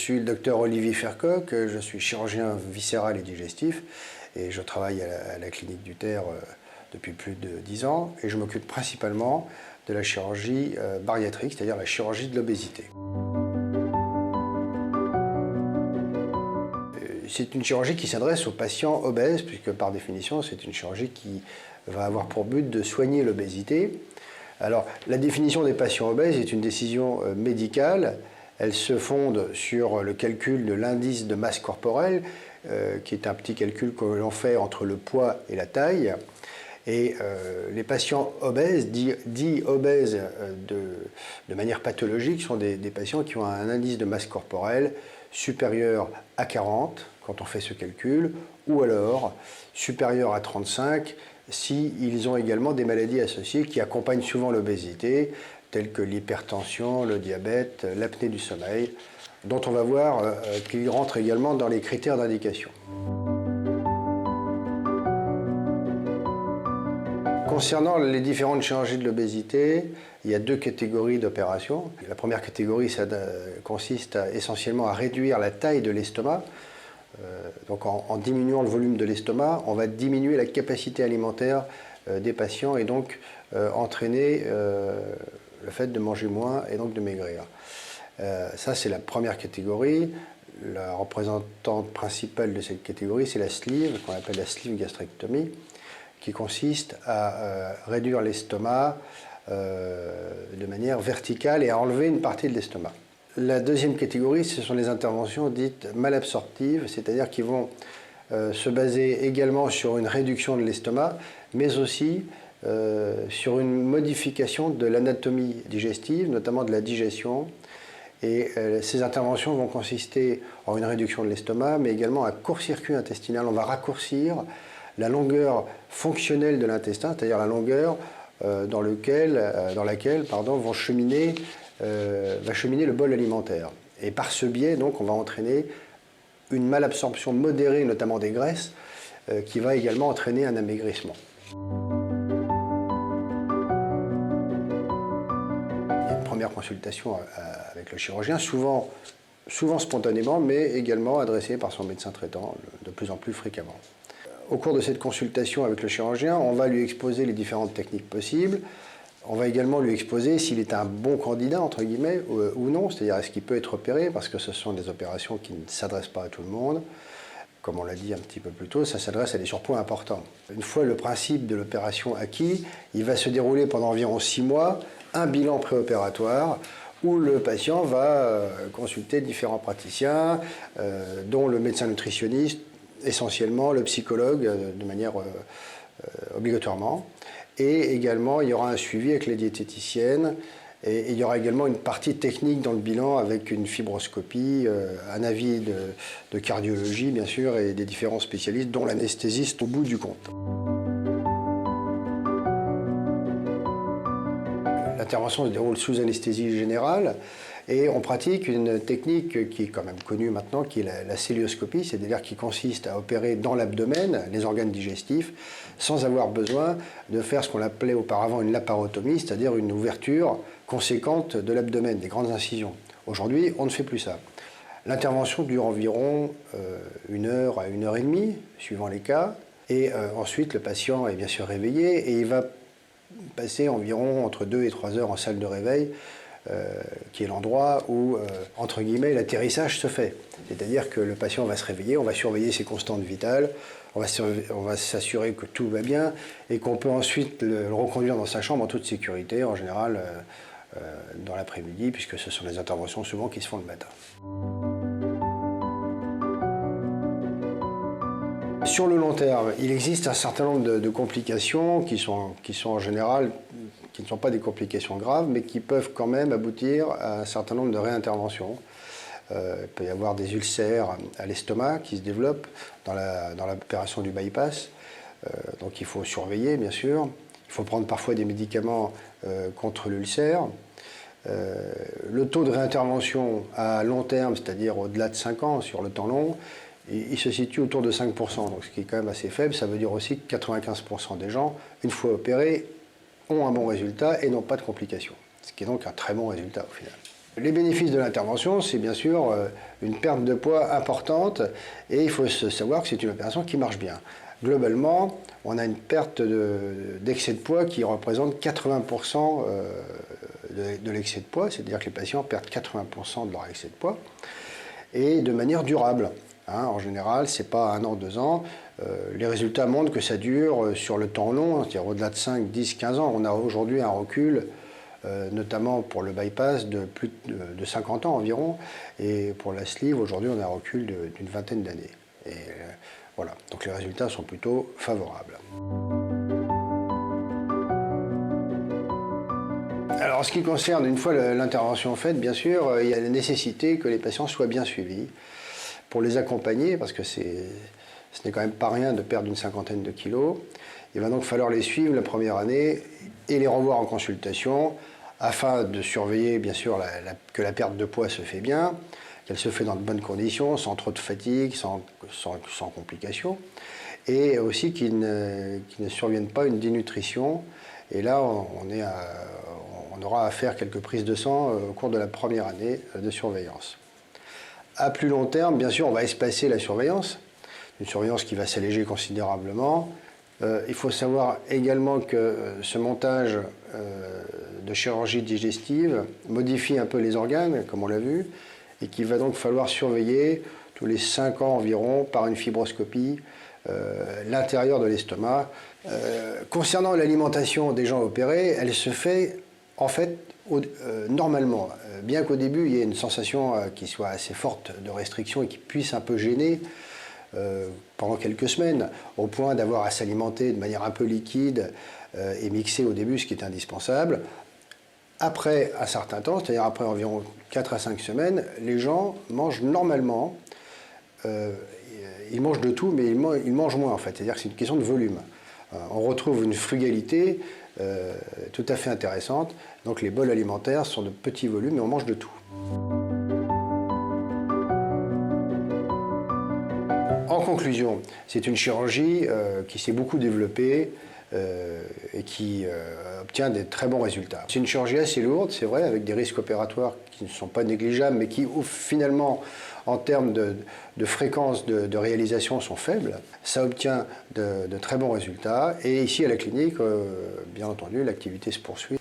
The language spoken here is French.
suis le docteur Olivier Fercoq, je suis chirurgien viscéral et digestif et je travaille à la clinique du Terre depuis plus de 10 ans et je m'occupe principalement de la chirurgie bariatrique, c'est-à-dire la chirurgie de l'obésité. C'est une chirurgie qui s'adresse aux patients obèses, puisque par définition, c'est une chirurgie qui va avoir pour but de soigner l'obésité. Alors, la définition des patients obèses est une décision médicale. Elle se fonde sur le calcul de l'indice de masse corporelle, qui est un petit calcul que l'on fait entre le poids et la taille. Et les patients obèses, dits obèses de manière pathologique, sont des patients qui ont un indice de masse corporelle supérieur à 40 quand on fait ce calcul, ou alors supérieur à 35 s'ils ont également des maladies associées qui accompagnent souvent l'obésité, telles que l'hypertension, le diabète, l'apnée du sommeil, dont on va voir qu'ils rentrent également dans les critères d'indication. Concernant les différentes chirurgies de l'obésité, il y a deux catégories d'opérations. La première catégorie, ça consiste essentiellement à réduire la taille de l'estomac. Donc en diminuant le volume de l'estomac, on va diminuer la capacité alimentaire des patients et donc entraîner le fait de manger moins et donc de maigrir. Ça, c'est la première catégorie. La représentante principale de cette catégorie, c'est la sleeve, qu'on appelle la sleeve gastrectomie, qui consiste à réduire l'estomac de manière verticale et à enlever une partie de l'estomac. La deuxième catégorie, ce sont les interventions dites malabsorptives, c'est-à-dire qui vont se baser également sur une réduction de l'estomac, mais aussi sur une modification de l'anatomie digestive, notamment de la digestion. Et ces interventions vont consister en une réduction de l'estomac, mais également un court-circuit intestinal. On va raccourcir la longueur fonctionnelle de l'intestin, c'est-à-dire la longueur dans laquelle va cheminer le bol alimentaire. Et par ce biais, donc, on va entraîner une malabsorption modérée, notamment des graisses, qui va également entraîner un amaigrissement. Il y a une première consultation avec le chirurgien, souvent spontanément, mais également adressée par son médecin traitant de plus en plus fréquemment. Au cours de cette consultation avec le chirurgien, on va lui exposer les différentes techniques possibles. On va également lui exposer s'il est un bon candidat, entre guillemets, ou non, c'est-à-dire est-ce qu'il peut être opéré, parce que ce sont des opérations qui ne s'adressent pas à tout le monde. Comme on l'a dit un petit peu plus tôt, ça s'adresse à des surpoids importants. Une fois le principe de l'opération acquis, il va se dérouler pendant environ 6 mois un bilan préopératoire où le patient va consulter différents praticiens, dont le médecin nutritionniste, essentiellement le psychologue de manière obligatoirement. Et également, il y aura un suivi avec les diététiciennes. Et il y aura également une partie technique dans le bilan avec une fibroscopie, un avis de cardiologie, bien sûr, et des différents spécialistes, dont l'anesthésiste au bout du compte. L'intervention se déroule sous anesthésie générale et on pratique une technique qui est quand même connue maintenant, qui est la cœlioscopie, c'est-à-dire qui consiste à opérer dans l'abdomen, les organes digestifs, sans avoir besoin de faire ce qu'on appelait auparavant une laparotomie, c'est-à-dire une ouverture conséquente de l'abdomen, des grandes incisions. Aujourd'hui, on ne fait plus ça. L'intervention dure environ 1 heure à 1 heure et demie, suivant les cas, et ensuite le patient est bien sûr réveillé et il va passer environ entre 2 et 3 heures en salle de réveil, qui est l'endroit où, entre guillemets, l'atterrissage se fait. C'est-à-dire que le patient va se réveiller, on va surveiller ses constantes vitales, on va s'assurer que tout va bien et qu'on peut ensuite le reconduire dans sa chambre en toute sécurité, en général dans l'après-midi, puisque ce sont des interventions souvent qui se font le matin. Sur le long terme, il existe un certain nombre de complications qui sont en général, qui ne sont pas des complications graves, mais qui peuvent quand même aboutir à un certain nombre de réinterventions. Il peut y avoir des ulcères à l'estomac qui se développent dans l'opération du bypass. Donc il faut surveiller, bien sûr. Il faut prendre parfois des médicaments contre l'ulcère. Le taux de réintervention à long terme, c'est-à-dire au-delà de 5 ans, sur le temps long, il se situe autour de 5%, donc ce qui est quand même assez faible. Ça veut dire aussi que 95% des gens, une fois opérés, ont un bon résultat et n'ont pas de complications. Ce qui est donc un très bon résultat au final. Les bénéfices de l'intervention, c'est bien sûr une perte de poids importante et il faut savoir que c'est une opération qui marche bien. Globalement, on a une perte d'excès de poids qui représente 80% de l'excès de poids, c'est-à-dire que les patients perdent 80% de leur excès de poids et de manière durable. En général, ce n'est pas 1 an, 2 ans. Les résultats montrent que ça dure sur le temps long, c'est-à-dire au-delà de 5, 10, 15 ans. On a aujourd'hui un recul, notamment pour le bypass, de plus de 50 ans environ. Et pour la sleeve, aujourd'hui, on a un recul d'une vingtaine d'années. Et voilà, donc les résultats sont plutôt favorables. Alors, en ce qui concerne, une fois l'intervention faite, bien sûr, il y a la nécessité que les patients soient bien suivis pour les accompagner, parce que ce n'est quand même pas rien de perdre une cinquantaine de kilos. Il va donc falloir les suivre la première année et les revoir en consultation afin de surveiller, bien sûr, que la perte de poids se fait bien, qu'elle se fait dans de bonnes conditions, sans trop de fatigue, sans complications, et aussi qu'il ne survienne pas une dénutrition. Et là, on aura à faire quelques prises de sang au cours de la première année de surveillance. À plus long terme, bien sûr, on va espacer la surveillance, une surveillance qui va s'alléger considérablement. Il faut savoir également que ce montage de chirurgie digestive modifie un peu les organes, comme on l'a vu, et qu'il va donc falloir surveiller tous les 5 ans environ par une fibroscopie l'intérieur de l'estomac. Concernant l'alimentation des gens opérés, elle se fait en fait normalement, bien qu'au début il y ait une sensation qui soit assez forte de restriction et qui puisse un peu gêner pendant quelques semaines, au point d'avoir à s'alimenter de manière un peu liquide et mixer au début, ce qui est indispensable. Après un certain temps, c'est-à-dire après environ 4 à 5 semaines, les gens mangent normalement, ils mangent de tout, mais ils mangent moins en fait, c'est-à-dire que c'est une question de volume. On retrouve une frugalité tout à fait intéressante. Donc les bols alimentaires sont de petits volumes et on mange de tout. En conclusion, c'est une chirurgie qui s'est beaucoup développée et qui obtient des très bons résultats. C'est une chirurgie assez lourde, c'est vrai, avec des risques opératoires qui ne sont pas négligeables, mais qui finalement, en termes de fréquence de réalisation, sont faibles. Ça obtient de très bons résultats. Et ici, à la clinique, bien entendu, l'activité se poursuit.